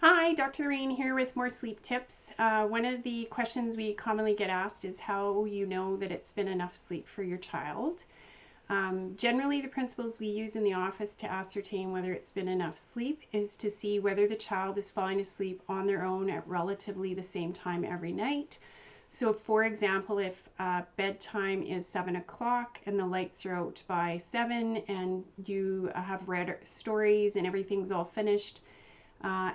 Hi, Dr. Rain here with more sleep tips. One of the questions we commonly get asked is how you know that it's been enough sleep for your child. Generally, the principles we use in the office to ascertain whether it's been enough sleep is to see whether the child is falling asleep on their own at relatively the same time every night. So, for example, if bedtime is 7 o'clock and the lights are out by 7 and you have read stories and everything's all finished,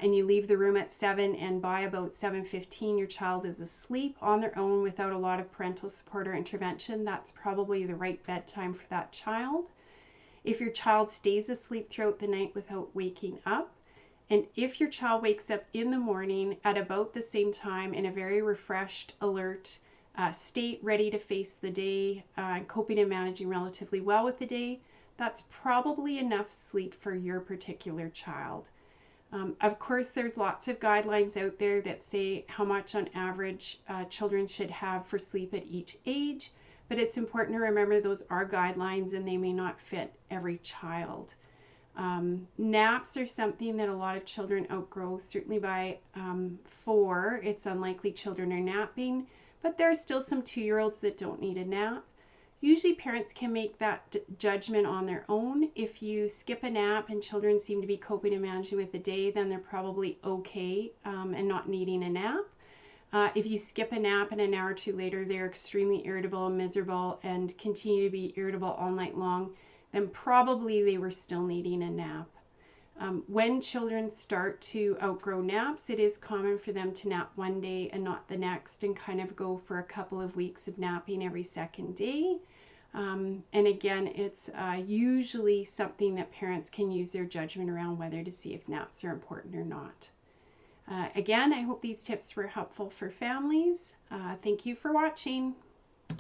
and you leave the room at 7 and by about 7:15 your child is asleep on their own without a lot of parental support or intervention, that's probably the right bedtime for that child. If your child stays asleep throughout the night without waking up, and if your child wakes up in the morning at about the same time in a very refreshed, alert state, ready to face the day, coping and managing relatively well with the day, that's probably enough sleep for your particular child. Of course, there's lots of guidelines out there that say how much on average children should have for sleep at each age, but it's important to remember those are guidelines and they may not fit every child. Naps are something that a lot of children outgrow, certainly by 4. It's unlikely children are napping, but there are still some 2-year-olds that don't need a nap. Usually parents can make that judgment on their own. If you skip a nap and children seem to be coping and managing with the day, then they're probably okay and not needing a nap. If you skip a nap and an hour or two later they're extremely irritable and miserable and continue to be irritable all night long, then probably they were still needing a nap. When children start to outgrow naps, it is common for them to nap one day and not the next and kind of go for a couple of weeks of napping every second day. And again, it's usually something that parents can use their judgment around whether to see if naps are important or not. Again, I hope these tips were helpful for families. Thank you for watching.